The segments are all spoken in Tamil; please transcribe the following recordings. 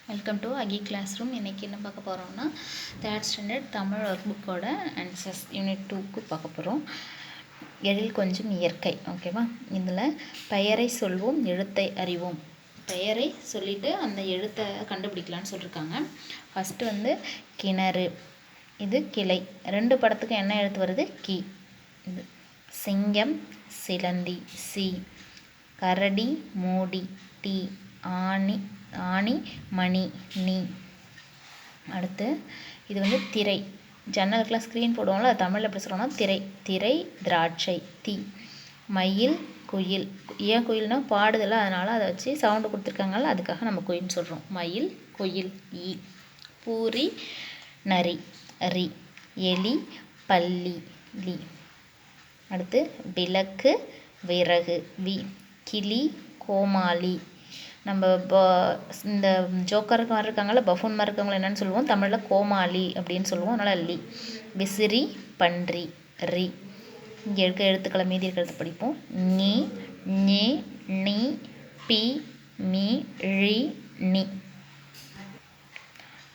வெல்கம் டு அகி கிளாஸ் ரூம். இன்றைக்கி என்ன பார்க்க போகிறோம்னா தேர்ட் ஸ்டாண்டர்ட் தமிழ் ஒர்க் புக்கோட ஆன்சர்ஸ் யூனிட் 2க்கு பார்க்க போகிறோம். எழில் கொஞ்சம் இயற்கை. ஓகேவா? இதில் பெயரை சொல்வோம், எழுத்தை அறிவோம். பெயரை சொல்லிவிட்டு அந்த எழுத்தை கண்டுபிடிக்கலான்னு சொல்லியிருக்காங்க. ஃபஸ்ட்டு கிணறு, இது கிளை. ரெண்டு படத்துக்கு என்ன எழுத்து வருது? கி. இது சிங்கம், சிலந்தி, சி. கரடி, மூடி, டி. ஆணி, மணி, நீ. அடுத்து இது திரை. ஜன்னலுக்கெலாம் ஸ்க்ரீன் போடுவோம்ல, தமிழில் எப்படி சொல்கிறோம்னா திரை. திரை, திராட்சை, தி. மயில், குயில். ஏன் குயில்னா பாடுதில்ல, அதனால் அதை வச்சு சவுண்டு கொடுத்துருக்காங்கல்ல, அதுக்காக நம்ம குயில்னு சொல்கிறோம். மயில், குயில், ஈ. பூரி, நரி, ரி. எலி, பல்லி, லி. அடுத்து விளக்கு, விறகு, வி. கிளி, கோமாளி. நம்ம இந்த ஜோக்கருக்கு மாதிரி இருக்காங்கள்ல, பஃபூன் மாதிரி இருக்கவங்கள என்னென்னு சொல்லுவோம்? தமிழில் கோமாளி அப்படின்னு சொல்லுவோம், அதனால் லி. விசிறி, பன்றி, ரி. இங்கே இருக்க எழுத்துக்களை மீதி இருக்கிறது படிப்போம். நீ, நீ, நீ, பி, மீ, ழி, நி.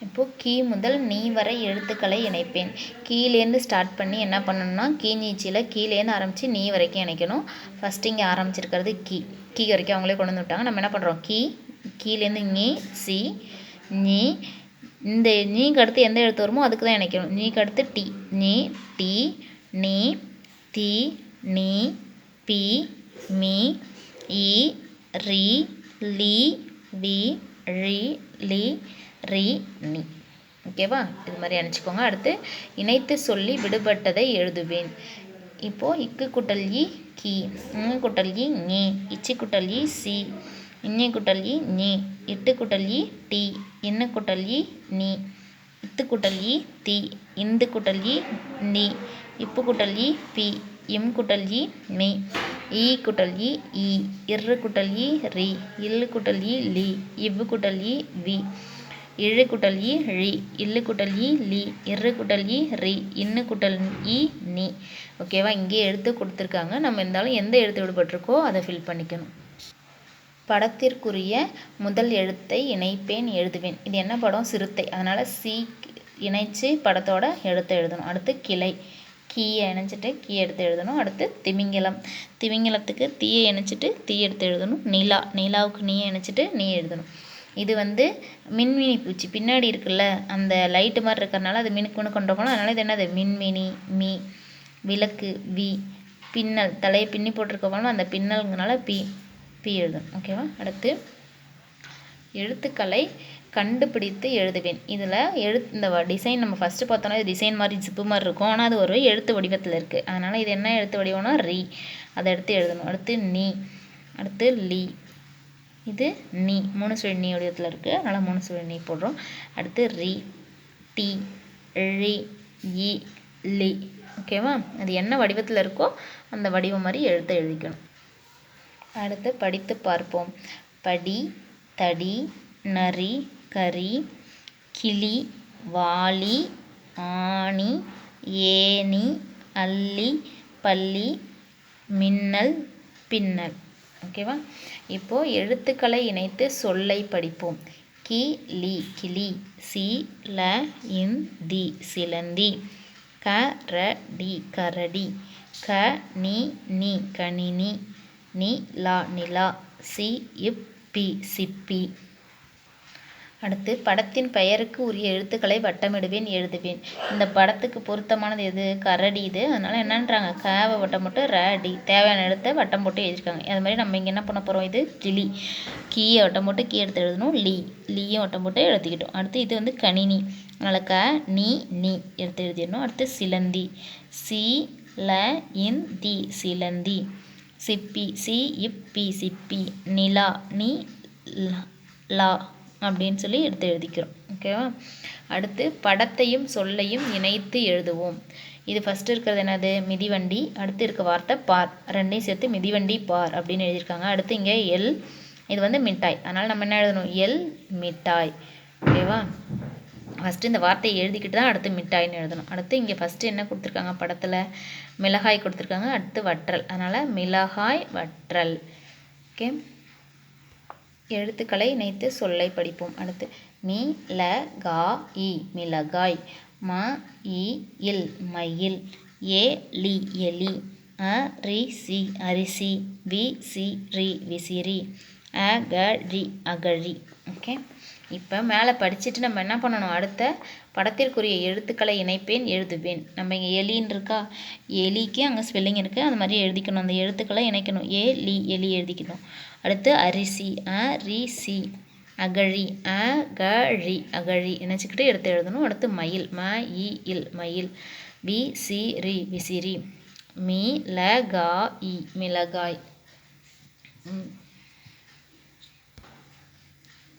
இப்போது கீ முதல் நீ வரை எழுத்துக்களை இணைப்பேன். கீழேருந்து ஸ்டார்ட் பண்ணி என்ன பண்ணணும்னா, கீழீச்சியில் கீழேருந்து ஆரம்பித்து நீ வரைக்கும் இணைக்கணும். ஃபஸ்ட்டு இங்கே ஆரம்பிச்சிருக்கிறது கீ. கீ வரைக்கும் அவங்களே கொண்டு வந்து விட்டாங்க. நம்ம என்ன பண்ணுறோம்? கீழேருந்து நீ, சி, நீ. இந்த நீக்கு அடுத்து எந்த எழுத்து வருமோ அதுக்கு தான் இணைக்கணும். நீக்கு அடுத்து டி. நீ, டி, நீ, தி, நீ, பி, மீ, ஈ, ரி, லி, வி, ழி, லி, ரி, நி. ஓகேவா? இது மாதிரி அனுப்பிச்சிக்கோங்க. அடுத்து இணைத்து சொல்லி விடுபட்டதை எழுதுவேன். இப்போது இக்கு குட்டல் இ, கி. இங்கு குட்டல் இ, நீ. இச்சி குட்டல் இ, சி. இன்னி குட்டல் இ, நீ. இட்டு குட்டல் இ, டி. இன்னு குட்டல் இ, நீ. இத்து குட்டல் இ, தி. இந்து குட்டல் இ, நீ. இப்பு குட்டல் இ, பி. இம் குட்டல் இ, மீ. ஈ குட்டல் இ, ஈ. இரு குட்டல் இ, ரி. இல்லு குட்டல் இ, லி. இவ்வு குட்டல் இ, வி. இழு குட்டல் இ, ழி. இல்லு குட்டல் இ, லி. இரு குட்டல் இ, ரி. இன்னு குட்டல் இ, நீ. ஓகேவா? இங்கே எழுத்து கொடுத்துருக்காங்க. நம்ம இருந்தாலும் எந்த எழுத்து விடுபட்டிருக்கோ அதை ஃபில் பண்ணிக்கணும். படத்திற்குரிய முதல் எழுத்தை இணைப்பேன், எழுதுவேன். இது என்ன படம்? சிறுத்தை. அதனால் சி இணைச்சு படத்தோட எழுத்தை எழுதணும். அடுத்து கிளை. கீயை இணைச்சிட்டு கீ எடுத்து எழுதணும். அடுத்து திமிங்கலம். திமிங்கலத்துக்கு தீயை இணைச்சிட்டு தீ எடுத்து எழுதணும். நிலா. நிலாவுக்கு நீயை இணைச்சிட்டு நீ எழுதணும். இது மின்மினி பூச்சி. பின்னாடி இருக்குல்ல, அந்த லைட்டு மாதிரி இருக்கிறனால அது மினுக்குன்னு கொண்டு போகணும். அதனால் இது என்னது? மின்மினி, மீ. விளக்கு, வி. பின்னல், தலையை பின்னி போட்டிருக்கோம், அந்த பின்னல்ங்கனால பி எழுதணும். ஓகேவா? அடுத்து எழுத்துக்களை கண்டுபிடித்து எழுதுவேன். இதில் இந்த டிசைன் நம்ம ஃபஸ்ட்டு பார்த்தோன்னா இது டிசைன் மாதிரி ஜிப்பு மாதிரி இருக்கும். ஆனால் அது ஒரு எழுத்து வடிவத்தில் இருக்குது. அதனால் இது என்ன எழுத்து வடிவம்னா ரி. அதை எடுத்து எழுதணும். அடுத்து நீ. அடுத்து லி. இது நீ 3 சுழி நீ வடிவத்தில் இருக்குது, அதனால் 3 சுழி நீ போடுறோம். அடுத்து ரி, டி, ழி, இ, லி. ஓகேவா? அது என்ன வடிவத்தில் இருக்கோ அந்த வடிவம் மாதிரி எழுத்தை எழுதிக்கணும். அடுத்து படித்து பார்ப்போம். படி, தடி, நரி, கரி, கிளி, வாளி, ஆணி, ஏணி, அல்லி, பல்லி, மின்னல், பின்னல். ஓகேவா? இப்போது எழுத்துக்களை இணைத்து சொல்லை படிப்போம். கி, லி, கிளி. சி, ல, இன், தி, சிலந்தி. க, ர, டி, கரடி. க, நீ, கணினி. நி, லா, நிலா. சி, இப், பி, சிப்பி. அடுத்து படத்தின் பெயருக்கு உரிய எழுத்துக்களை வட்டமிடுவேன், எழுதுவேன். இந்த படத்துக்கு பொருத்தமானது எது? கரடி. இது. அதனால் என்னன்றாங்க? கவை வட்டம் போட்டு ர, டி. தேவையான எழுத்தை வட்டம் போட்டு எழுதியிருக்காங்க. அது மாதிரி நம்ம இங்கே என்ன பண்ண போகிறோம்? இது கிளி. கீயை வட்டம் போட்டு கீ எடுத்து எழுதணும். லீயும் வட்டம் போட்டு எழுதிக்கிட்டோம். அடுத்து இது கணினி. அதனால் க, நீ எடுத்து எழுதிடணும். அடுத்து சிலந்தி. சி, ல, இன், தி, சிலந்தி. சிப்பி. சி, இப், பி, சிப்பி. நிலா. நீ, லா அப்படின்னு சொல்லி எடுத்து எழுதிக்கிறோம். ஓகேவா? அடுத்து படத்தையும் சொல்லையும் இணைத்து எழுதுவோம். இது ஃபஸ்ட்டு இருக்கிறது என்னது? மிதிவண்டி. அடுத்து இருக்க வார்த்தை பார். ரெண்டையும் சேர்த்து மிதிவண்டி பார் அப்படின்னு எழுதியிருக்காங்க. அடுத்து இங்கே எல். இது மிட்டாய். அதனால் நம்ம என்ன எழுதணும்? எல், மிட்டாய். ஓகேவா? ஃபஸ்ட்டு இந்த வார்த்தையை எழுதிக்கிட்டு தான் அடுத்து மிட்டாய்னு எழுதணும். அடுத்து இங்கே ஃபஸ்ட்டு என்ன கொடுத்துருக்காங்க? படத்தில் மிளகாய் கொடுத்துருக்காங்க. அடுத்து வற்றல். அதனால் மிளகாய், வற்றல். ஓகே. எழுத்துக்களை இணைத்து சொல்லை படிப்போம். அடுத்து மி ல கா இ மிளகாய், ம இ இல் மயில், ஏ லி எலி, அ ரி சி அரிசி, வி சி ரி விசிறி, அ க ரி அகழி. ஓகே, இப்போ மேலே படிச்சுட்டு நம்ம என்ன பண்ணணும், அடுத்த படத்திற்குரிய எழுத்துக்களை இணைப்பேன் எழுதுவேன். நம்ம இங்கே எலின்னு இருக்கா, எலிக்கு அங்கே ஸ்பெல்லிங் இருக்குது, அது மாதிரி எழுதிக்கணும். அந்த எழுத்துக்களை இணைக்கணும். ஏ லி எலி எழுதிக்கணும். அடுத்து அரிசி, அ ரி சி, அகழி, அ க ழி அகழி இணைச்சிக்கிட்டு எடுத்து எழுதணும். அடுத்து மயில், ம இ இல் மயில், வி சி ரி விசிறி, மீ ல கா இ மிளகாய்.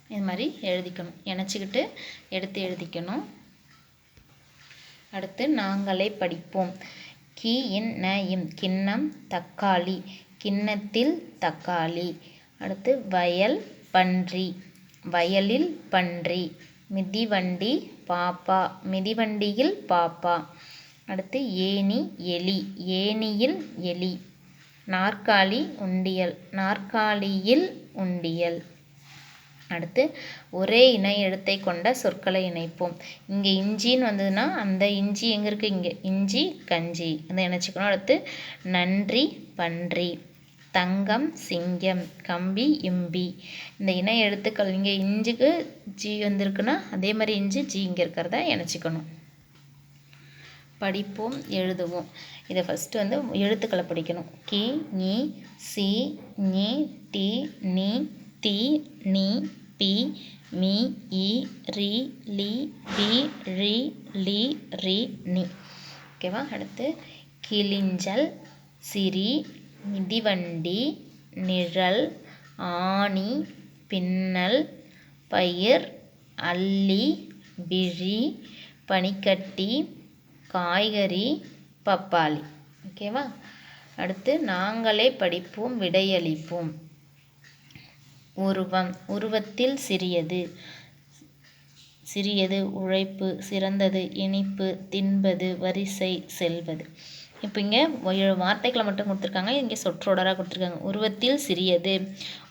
இது மாதிரி எழுதிக்கணும், இணைச்சிக்கிட்டு எடுத்து எழுதிக்கணும். அடுத்து நாங்களே படிப்போம். கி இன் ந இம் கிண்ணம் தக்காளி, கிண்ணத்தில் தக்காளி. அடுத்து வயல் பன்றி, வயலில் பன்றி. மிதிவண்டி பாப்பா, மிதிவண்டியில் பாப்பா. அடுத்து ஏணி எலி, ஏணியில் எலி. நாற்காலி உண்டியல், நாற்காலியில் உண்டியல். அடுத்து ஒரே இணை எழுத்தை கொண்ட சொற்களை இணைப்போம். இங்கே இஞ்சின்னு வந்ததுன்னா அந்த இஞ்சி எங்கே இருக்குது, இங்கே இஞ்சி கஞ்சி, அதை இணைச்சிக்கணும். அடுத்து நன்றி பன்றி, தங்கம் சிங்கம், கம்பி இம்பி. இந்த இணை எழுத்துக்கள் இங்கே இஞ்சுக்கு ஜி வந்திருக்குன்னா அதே மாதிரி இஞ்சி ஜி இங்கே இருக்கிறத இணைச்சிக்கணும். படிப்போம் எழுதுவோம். இதை ஃபஸ்ட்டு வந்து எழுத்துக்களை படிக்கணும். கி நீ சி நீ டி நீ தி நீ பி மீ இ ரி லி வி ழி லி ரி நி. ஓகேவா. அடுத்து கிளிஞ்சல், சிரி, மிதிவண்டி, நிழல், ஆணி, பின்னல், பயிர், அல்லி, விழி, பனிக்கட்டி, காய்கறி, பப்பாளி. ஓகேவா. அடுத்து நாங்களே படிப்போம் விடையளிப்போம். உருவம், உருவத்தில் சிறியது, சிறியது, உழைப்பு, சிறந்தது, இனிப்பு, தின்பது, வரிசை, செல்வது. இப்போ இங்கே வார்த்தைகளை மட்டும் கொடுத்துருக்காங்க, இங்கே சொற்றொடராக கொடுத்துருக்காங்க. உருவத்தில் சிறியது,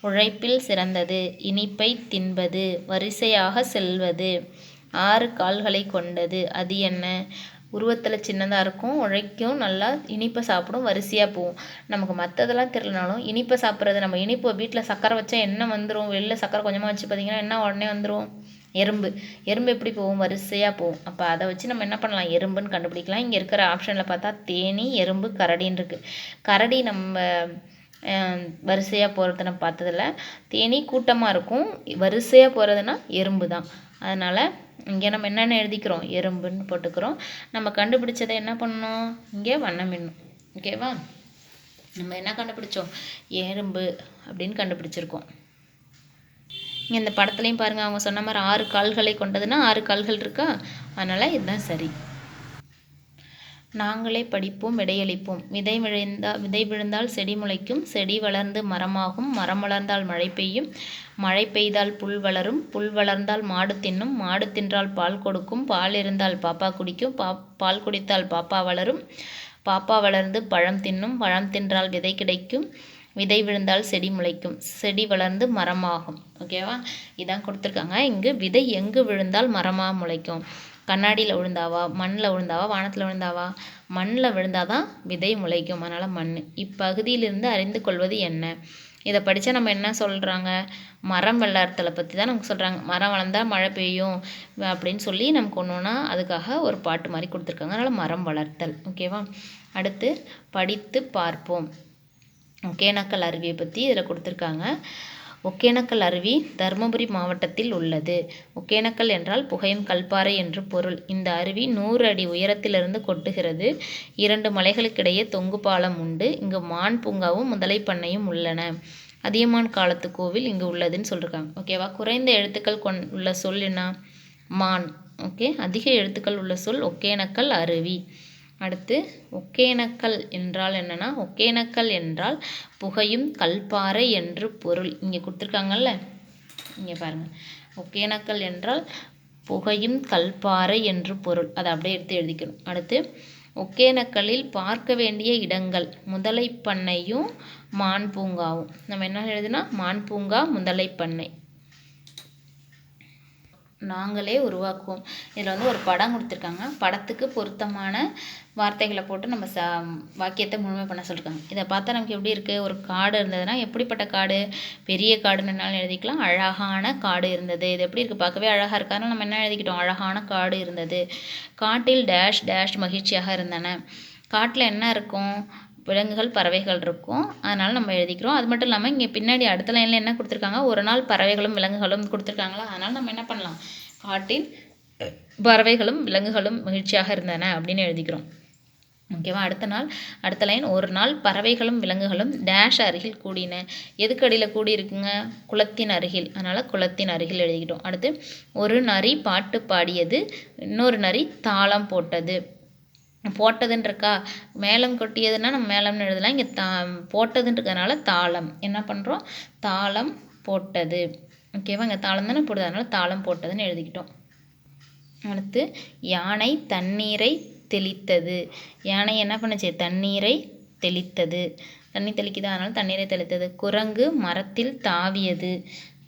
உழைப்பில் சிறந்தது, இனிப்பை தின்பது, வரிசையாக செல்வது, 6 கால்களை கொண்டது. அது என்ன? உருவத்தில் சின்னதாக இருக்கும், உழைக்கும், நல்லா இனிப்பை சாப்பிடும், வரிசையாக போகும். நமக்கு மற்றதெல்லாம் தெரியலனாலும் இனிப்பை சாப்பிட்றது, நம்ம இனிப்பு வீட்டில் சக்கரை வச்சா என்ன வந்துடும், வெளில சக்கரை கொஞ்சமாக வச்சு பார்த்திங்கன்னா என்ன உடனே வந்துடும், எறும்பு. எறும்பு எப்படி போகும், வரிசையாக போகும். அப்போ அதை வச்சு நம்ம என்ன பண்ணலாம், எறும்புன்னு கண்டுபிடிக்கலாம். இங்கே இருக்கிற ஆப்ஷனில் பார்த்தா தேனி, எறும்பு, கரடின்னு இருக்குது. கரடி நம்ம வரிசையாக போகிறத நம்ம பார்த்ததில்ல. தேனி கூட்டமாக இருக்கும், வரிசையாக போகிறதுனா எறும்பு தான். அதனால் இங்கே நம்ம என்னென்ன எழுதிக்கிறோம், எறும்புன்னு போட்டுக்கிறோம். நம்ம கண்டுபிடிச்சதை என்ன பண்ணணும், இங்கே வண்ணமிடணும். ஓகேவா. நம்ம என்ன கண்டுபிடிச்சோம், எறும்பு அப்படின்னு கண்டுபிடிச்சிருக்கோம். இங்கே இந்த படத்துலையும் பாருங்கள், அவங்க சொன்ன மாதிரி 6 கால்களை கொண்டதுன்னா 6 கால்கள் இருக்கா, அதனால் இதுதான் சரி. நாங்களே படிப்போம் விடையளிப்போம். விதை விழுந்தால் செடி முளைக்கும், செடி வளர்ந்து மரமாகும், மரம் வளர்ந்தால் மழை பெய்யும், மழை பெய்தால் புல் வளரும், புல் வளர்ந்தால் மாடு தின்னும், மாடு தின்றால் பால் கொடுக்கும், பால் இருந்தால் பாப்பா குடிக்கும், பால் குடித்தால் பாப்பா வளரும், பாப்பா வளர்ந்து பழம் தின்னும், பழம் தின்றால் விதை கிடைக்கும், விதை விழுந்தால் செடி முளைக்கும், செடி வளர்ந்து மரமாகும். ஓகேவா. இதான் கொடுத்துருக்காங்க. இங்கு விதை எங்கு விழுந்தால் மரமாக முளைக்கும், கண்ணாடியில் விழுந்தாவா, மண்ணில் விழுந்தாவா, வானத்தில் விழுந்தாவா, மண்ணில் விழுந்தாதான் விதை முளைக்கும், அதனால் மண். இப்பகுதியிலிருந்து அறிந்து கொள்வது என்ன, இதை படித்தா நம்ம என்ன சொல்கிறாங்க, மரம் வளர்த்தலை பற்றி தான் நமக்கு சொல்கிறாங்க. மரம் வளர்ந்தால் மழை பெய்யும் அப்படின்னு சொல்லி நமக்கு ஒன்றுனா அதுக்காக ஒரு பாட்டு மாதிரி கொடுத்துருக்காங்க. அதனால் மரம் வளர்த்தல். ஓகேவா. அடுத்து படித்து பார்ப்போம். ஒகேனக்கல் அருவியை பற்றி இதில் கொடுத்துருக்காங்க. ஒகேனக்கல் அருவி தருமபுரி மாவட்டத்தில் உள்ளது. ஒகேனக்கல் என்றால் புகையும் கல்பாறை என்று பொருள். இந்த அருவி 100 அடி உயரத்திலிருந்து கொட்டுகிறது. 2 மலைகளுக்கிடையே தொங்கு பாலம் உண்டு. இங்கு மான் பூங்காவும் முதலை பண்ணையும் உள்ளன. அதியமான் காலத்து கோவில் இங்கு உள்ளதுன்னு சொல்லியிருக்காங்க. ஓகேவா. குறைந்த எழுத்துக்கள் உள்ள சொல் என்ன, மான். ஓகே. அதிக எழுத்துக்கள் உள்ள சொல் ஒகேனக்கல் அருவி. அடுத்து ஒகேனக்கல் என்றால் என்னென்னா, ஒகேனக்கல் என்றால் புகையும் கல்பாறை என்று பொருள். இங்கே கொடுத்துருக்காங்கல்ல, இங்கே பாருங்கள். ஒகேனக்கல் என்றால் புகையும் கல்பாறை என்று பொருள். அதை அப்படியே எடுத்து எழுதிக்கணும். அடுத்து ஒகேனக்கலில் பார்க்க வேண்டிய இடங்கள் முதலை பண்ணையும் மான் பூங்காவும். நம்ம என்ன எழுதுனா மான் பூங்கா முதலை பண்ணை. நாங்களே உருவாக்குவோம். இதில் ஒரு படம் கொடுத்துருக்காங்க. படத்துக்கு பொருத்தமான வார்த்தைகளை போட்டு நம்ம வாக்கியத்தை முழுமை பண்ண சொல்லியிருக்காங்க. இதை பார்த்தா நமக்கு எப்படி இருக்குது? ஒரு காடு இருந்ததுன்னா எப்படிப்பட்ட காடு? பெரிய காடுன்னாலும் எழுதிக்கலாம், அழகான காடு இருந்தது. இது எப்படி இருக்குது? பார்க்கவே அழகாக இருக்காதுன்னு நம்ம என்ன எழுதிக்கிட்டோம்? அழகான காடு இருந்தது. காட்டில் டேஷ் டேஷ் மகிழ்ச்சியாக இருந்தன. காட்டில் என்ன இருக்கும்? விலங்குகள், பறவைகள் இருக்கும். அதனால் நம்ம எழுதிக்கிறோம். அது மட்டும் இல்லாமல் இங்கே பின்னாடி அடுத்த லைனில் என்ன கொடுத்துருக்காங்க? ஒரு நாள் பறவைகளும் விலங்குகளும் கொடுத்துருக்காங்களா? அதனால் நம்ம என்ன பண்ணலாம்? காட்டில் பறவைகளும் விலங்குகளும் மகிழ்ச்சியாக இருந்தன அப்படின்னு எழுதிக்கிறோம். ஓகேவா? அடுத்த லைன், ஒரு நாள் பறவைகளும் விலங்குகளும் டேஷ் அருகில் கூடின. எதுக்கு அடியில் கூடி இருக்குங்க? குளத்தின் அருகில். அதனால் குளத்தின் அருகில் எழுதிக்கிட்டோம். அடுத்து, ஒரு நரி பாட்டு பாடியது, இன்னொரு நரி தாளம் போட்டது. போட்டதுன்னு இருக்கா? மேளம் கொட்டியதுன்னா நம்ம மேளம்னு எழுதலாம். இங்கே போட்டதுன்னு இருக்கிறதுனால தாளம். என்ன பண்ணுறோம்? தாளம் போட்டது. ஓகேவா? இங்கே தாளம் தானே போடுது, அதனால் தாளம் போட்டதுன்னு எழுதிக்கிட்டோம். அடுத்து, யானை தண்ணீரை தெளித்தது. யானை என்ன பண்ணுச்சு? தண்ணீரை தெளித்தது. தண்ணி தெளிக்குது, அதனால் தண்ணீரை தெளித்தது. குரங்கு மரத்தில் தாவியது.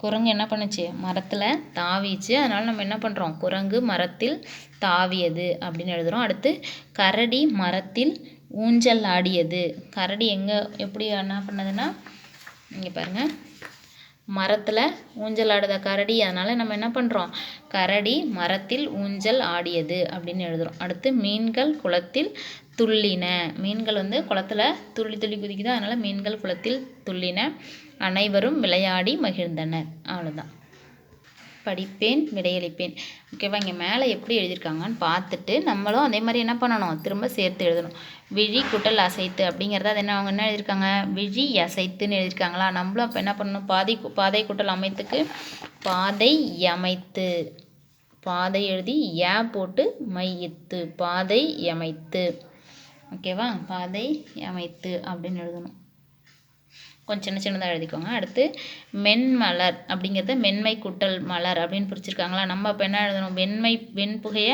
குரங்கு என்ன பண்ணுச்சு? மரத்தில் தாவிச்சு. அதனால் நம்ம என்ன பண்ணுறோம்? குரங்கு மரத்தில் தாவியது அப்படின்னு எழுதுகிறோம். அடுத்து, கரடி மரத்தில் ஊஞ்சல் ஆடியது. கரடி எப்படி என்ன பண்ணதுன்னா, இங்கே பாருங்கள், மரத்தில் ஊஞ்சல் ஆடுத கரடி. அதனால் நம்ம என்ன பண்ணுறோம்? கரடி மரத்தில் ஊஞ்சல் ஆடியது அப்படின்னு எழுதுகிறோம். அடுத்து, மீன்கள் குளத்தில் துள்ளின. மீன்கள் குளத்தில் துள்ளி துள்ளி குதிக்குது, அதனால் மீன்கள் குளத்தில் துள்ளின. அனைவரும் விளையாடி மகிழ்ந்தனர். அவ்வளோதான். படிப்பேன், விடையளிப்பேன். ஓகேவா? இங்கே மேலே எப்படி எழுதியிருக்காங்கன்னு பார்த்துட்டு நம்மளும் அதே மாதிரி என்ன பண்ணணும்? திரும்ப சேர்த்து எழுதணும். விழி குட்டல் அசைத்து அப்படிங்கிறத அது அவங்க என்ன எழுதியிருக்காங்க? விழி அசைத்துன்னு எழுதியிருக்காங்களா? நம்மளும் அப்போ என்ன பண்ணணும்? பாதை குட்டல் அமைத்துக்கு பாதை அமைத்து, பாதை எழுதி போட்டு மையத்து, பாதை அமைத்து. ஓகேவா? பாதை அமைத்து அப்படின்னு எழுதணும். கொஞ்சம் சின்னதாக எழுதிக்கோங்க. அடுத்து, மென்மலர் அப்படிங்கிறத மென்மை குட்டல் மலர் அப்படின்னு பிரிச்சிருக்காங்களா? நம்ம இப்போ என்ன எழுதணும்? வெண்புகைய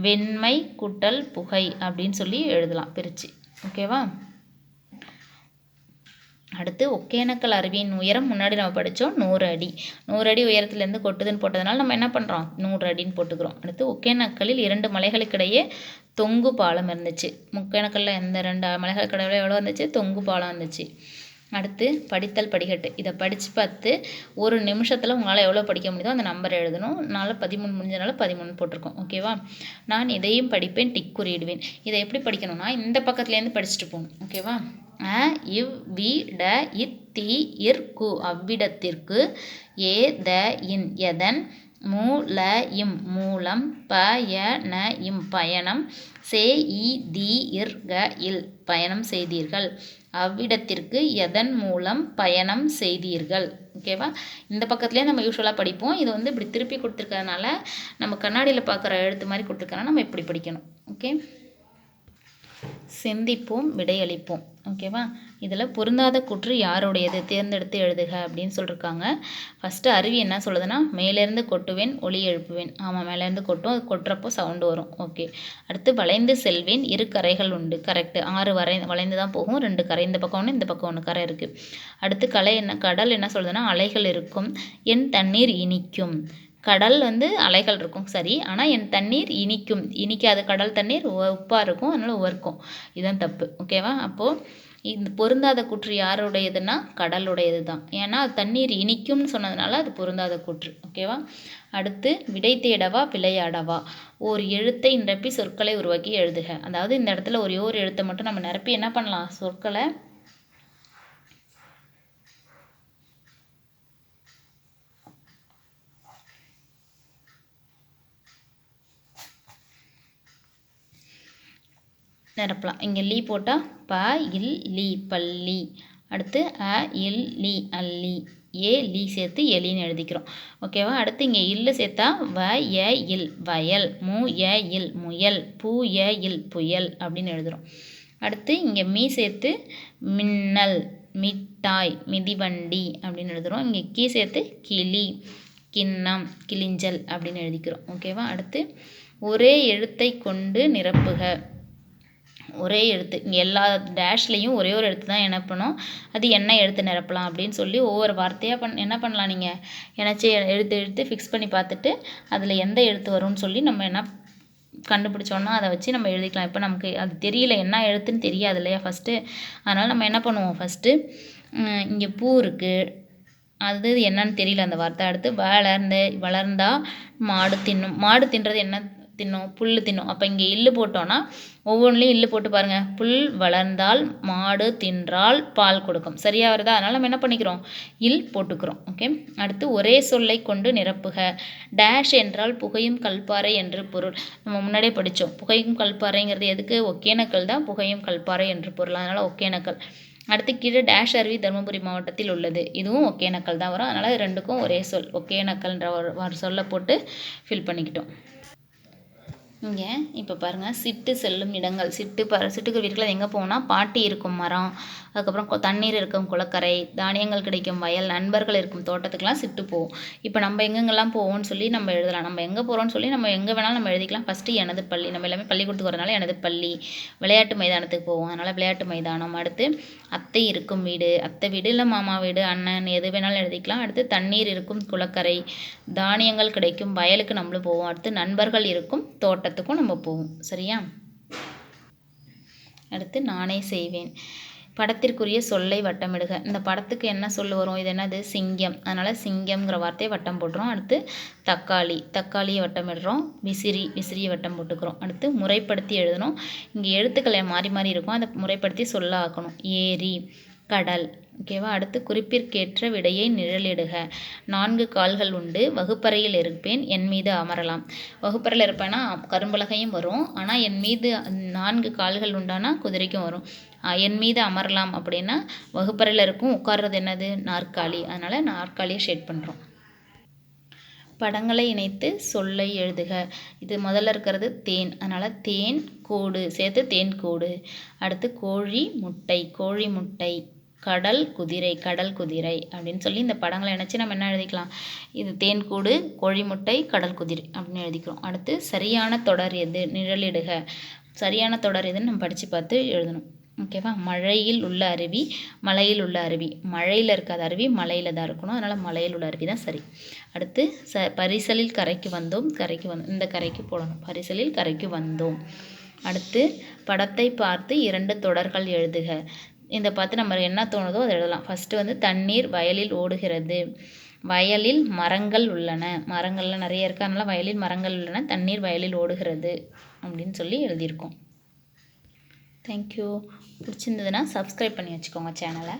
வெண்மை குட்டல் புகை அப்படின்னு சொல்லி எழுதலாம் பிரித்து. ஓகேவா? அடுத்து, ஒகேனக்கல் அருவியின் உயரம் முன்னாடி நம்ம படித்தோம் 100 அடி. 100 அடி உயரத்துலேருந்து கொட்டுதுன்னு போட்டதுனால நம்ம என்ன பண்ணுறோம்? 100 அடின்னு போட்டுக்கிறோம். அடுத்து, ஒகேனக்கலில் 2 மலைகளுக்கிடையே தொங்கு பாலம் இருந்துச்சு. ஒகேனக்கல்லில் எந்த 2 மலைகளுக்கிடையே எவ்வளோ இருந்துச்சு? தொங்கு பாலம் இருந்துச்சு. அடுத்து, படித்தல் படிக்கட்டு. இதை படித்து பார்த்து ஒரு நிமிஷத்தில் உங்களால் எவ்வளோ படிக்க முடியுதோ அந்த நம்பர் எழுதணும். நாள் 13 முடிஞ்சதுனால 13 போட்டிருக்கோம். ஓகேவா? நான் இதையும் படிப்பேன், டிக் குறியிடுவேன். இதை எப்படி படிக்கணும்னா இந்த பக்கத்துலேருந்து படிச்சுட்டு போகணும். ஓகேவா? இவ் வி ட இத் தி இர் கு அவ்விடத்திற்கு, ஏ த இன் எதன், மூ ல இம் மூலம், ப ய ந இம் பயணம், சே இ தி இர் க இல் பயணம் செய்தீர்கள். அவ்விடத்திற்கு எதன் மூலம் பயணம் செய்தீர்கள். ஓகேவா? இந்த பக்கத்துலேயே நம்ம யூஸ்வலாக படிப்போம். இது இப்படி திருப்பி கொடுத்துருக்கறதுனால நம்ம கண்ணாடியில் பார்க்குற எழுத்து மாதிரி கொடுத்துருக்கறனால நம்ம இப்படி படிக்கணும். ஓகே? சிந்திப்போம், விடையளிப்போம். ஓகேவா? இதில் பொருந்தாத கூற்று யாருடையது? தேர்ந்தெடுத்து எழுதுக அப்படின்னு சொல்லியிருக்காங்க. ஃபஸ்ட்டு அருவி என்ன சொல்லுதுன்னா, மேலேருந்து கொட்டுவேன், ஒலி எழுப்புவேன். ஆமாம், மேலேருந்து கொட்டும், அது கொட்டுறப்போ சவுண்டு வரும். ஓகே. அடுத்து, வளைந்து செல்வேன், 2 கரைகள் உண்டு. கரெக்டு. 6 வளைந்து தான் போகும், 2 கரை, இந்த பக்கம் ஒன்று, இந்த பக்கம் ஒன்று கரை இருக்குது. அடுத்து, கடல் என்ன சொல்லுதுன்னா, அலைகள் இருக்கும், என் தண்ணீர் இனிக்கும். கடல் அலைகள் இருக்கும், சரி. ஆனால் என் தண்ணீர் இனிக்கும். இனிக்காது. கடல் தண்ணீர் உப்பாக இருக்கும், அதனால் உவர்க்கும். இதுதான் தப்பு. ஓகேவா? அப்போது இந்த பொருந்தாத கூற்று யாருடையதுன்னா கடலுடையது தான். ஏன்னா அது தண்ணீர் இனிக்கும்னு சொன்னதுனால அது பொருந்தாத கூற்று. ஓகேவா? அடுத்து, விடை தேடவா விளையாடவா? ஒரு எழுத்தை நிரப்பி சொற்களை உருவாக்கி எழுதுக. அதாவது இந்த இடத்துல ஒரே ஒரு எழுத்தை மட்டும் நம்ம நிரப்பி என்ன பண்ணலாம்? சொற்களை நிரப்பலாம். இங்கே லீ போட்டால் ப இல் லீ பள்ளி. அடுத்து, அ இல் லீ அல்லி. ஏ லீ சேர்த்து எலின்னு எழுதிக்கிறோம். ஓகேவா? அடுத்து இங்கே இல்லு சேர்த்தா வ ய இல் வயல், மூ ய இல் முயல், பூ ய இல் புயல் அப்படின்னு எழுதுகிறோம். அடுத்து இங்கே மீ சேர்த்து மின்னல், மிட்டாய், மிதிவண்டி அப்படின்னு எழுதுகிறோம். இங்கே கீ சேர்த்து கிளி, கிண்ணம், கிளிஞ்சல் அப்படின்னு எழுதிக்கிறோம். ஓகேவா? அடுத்து, ஒரே எழுத்தை கொண்டு நிரப்புக. ஒரே எழுத்து இங்கே எல்லா டேஷ்லேயும் ஒரே ஒரு எழுத்து தான் இணைப்பணும். அது என்ன எழுத்து நிரப்பலாம் அப்படின்னு சொல்லி ஒவ்வொரு வார்த்தையாக என்ன பண்ணலாம், நீங்கள் இணைச்சி எழுத்து ஃபிக்ஸ் பண்ணி பார்த்துட்டு அதில் எந்த எழுத்து வரும்னு சொல்லி நம்ம என்ன கண்டுபிடிச்சோன்னா அதை வச்சு நம்ம எழுதிக்கலாம். இப்போ நமக்கு அது தெரியல, என்ன எழுத்துன்னு தெரியாது இல்லையா ஃபஸ்ட்டு. அதனால் நம்ம என்ன பண்ணுவோம், ஃபஸ்ட்டு இங்கே பூ இருக்குது, அது என்னன்னு தெரியல அந்த வார்த்தை. அடுத்து வளர்ந்தா மாடு தின்னும். மாடு தின்றது என்ன தின்னும், புல் தின்னும். அப்போ இங்கே இல்லு போட்டோன்னா ஒவ்வொன்றிலையும் இல்லு போட்டு பாருங்கள். புல் வளர்ந்தால் மாடு தின்றால் பால் கொடுக்கும். சரியாக வருதா? அதனால் நம்ம என்ன பண்ணிக்கிறோம், இல் போட்டுக்கிறோம். ஓகே. அடுத்து ஒரே சொல்லை கொண்டு நிரப்புக. டேஷ் என்றால் புகையும் கல்பாறை என்று பொருள். நம்ம முன்னாடியே படித்தோம். புகையும் கல்பாறைங்கிறது எதுக்கு, ஒகேனக்கல் தான் புகையும் கல்பாறை என்று பொருள். அதனால் ஒகேனக்கல். அடுத்து கீழே டேஷ் அருவி தருமபுரி மாவட்டத்தில் உள்ளது. இதுவும் ஒகேனக்கல் தான் வரும். அதனால் ரெண்டுக்கும் ஒரே சொல் ஒகேனக்கல்ன்ற ஒரு சொல்லை போட்டு ஃபில் பண்ணிக்கிட்டோம். இங்கே இப்போ பாருங்கள், சிட்டு செல்லும் இடங்கள். சிட்டுக்குருவி அது எங்கே போகும்னா, பாட்டி இருக்கும் மரம், அதுக்கப்புறம் தண்ணீர் இருக்கும் குளக்கரை, தானியங்கள் கிடைக்கும் வயல், நண்பர்கள் இருக்கும் தோட்டத்துக்கெலாம் சிட்டு போகும். இப்போ நம்ம எங்கெங்கெல்லாம் போவோம்னு சொல்லி நம்ம எழுதலாம். நம்ம எங்கே போகிறோம்னு சொல்லி நம்ம எங்கே வேணாலும் நம்ம எழுதிக்கலாம். ஃபஸ்ட்டு எனது பள்ளி, நம்ம எல்லாமே பள்ளிக்கூடத்துக்கு வரனால எனது பள்ளி. விளையாட்டு மைதானத்துக்கு போவோம், அதனால் விளையாட்டு மைதானம். அடுத்து அத்தை இருக்கும் வீடு, அத்தை வீடு இல்லை மாமா வீடு, அண்ணன், எது வேணாலும் எழுதிக்கலாம். அடுத்து தண்ணீர் இருக்கும் குளக்கரை, தானியங்கள் கிடைக்கும் வயலுக்கு நம்மளும் போவோம். அடுத்து நண்பர்கள் இருக்கும் தோட்டத்துக்கும் நம்ம போவோம். சரியா? அடுத்து நானே செய்வேன். படத்திற்குரிய சொல்லை வட்டமிடுக. இந்த படத்துக்கு என்ன சொல் வரும், இது என்னது, சிங்கம். அதனால் சிங்கம்ங்கிற வார்த்தையை வட்டம் போட்டுறோம். அடுத்து தக்காளியை வட்டமிடுறோம். விசிறியை வட்டம் போட்டுக்கிறோம். அடுத்து முறைப்படுத்தி எழுதணும். இங்கே எழுத்துக்களை மாறி மாறி இருக்கும், அதை முறைப்படுத்தி சொல்ல ஆக்கணும். ஏரி, கடல். ஓகேவா? அடுத்து குறிப்பிற்கேற்ற விடையை நிழலிடுக. 4 கால்கள் உண்டு, வகுப்பறையில் இருப்பேன், என் மீது அமரலாம். வகுப்பறையில் இருப்பேன்னா கரும்பலகையும் வரும், ஆனால் என் மீது 4 கால்கள் உண்டானா குதிரைக்கும் வரும். என் மீது அமரலாம் அப்படின்னா வகுப்பறையில் இருக்கும், உட்கார்றது என்னது, நாற்காலி. அதனால் நாற்காலியை ஷேட் பண்ணுறோம். படங்களை இணைத்து சொல்லை எழுதுக. இது முதல்ல இருக்கிறது தேன், அதனால் தேன் கூடு சேர்த்து தேன் கூடு. அடுத்து கோழி முட்டை, கடல் குதிரை அப்படின்னு சொல்லி இந்த படங்களை இணைச்சி நம்ம என்ன எழுதிக்கலாம், இது தேன் கூடு, கோழி முட்டை, கடல் குதிரை அப்படின்னு எழுதிக்கிறோம். அடுத்து சரியான தொடர் எது, நிழலிடுக. சரியான தொடர் எதுன்னு நம்ம படித்து பார்த்து எழுதணும். ஓகேவா? மழையில் உள்ள அருவி, மலையில் உள்ள அருவி. மழையில் இருக்காத அருவி மலையில் தான் இருக்கணும், அதனால் மலையில் உள்ள அருவி தான் சரி. அடுத்து பரிசலில் கரைக்கு வந்தோம், இந்த கரைக்கு போடணும். பரிசலில் கரைக்கு வந்தோம். அடுத்து படத்தை பார்த்து 2 தொடர்கள் எழுதுக. இதை பார்த்து நம்ம என்ன தோணுதோ அதை எழுதலாம். ஃபஸ்ட்டு வந்து தண்ணீர் வயலில் ஓடுகிறது, வயலில் மரங்கள் உள்ளன, மரங்கள்லாம் நிறைய இருக்குது, அதனால் வயலில் மரங்கள் உள்ளன, தண்ணீர் வயலில் ஓடுகிறது அப்படின்னு சொல்லி எழுதியிருக்கோம். தேங்க்யூ. பிடிச்சிருந்ததுன்னா சப்ஸ்கிரைப் பண்ணி வச்சுக்கோங்க சேனலை.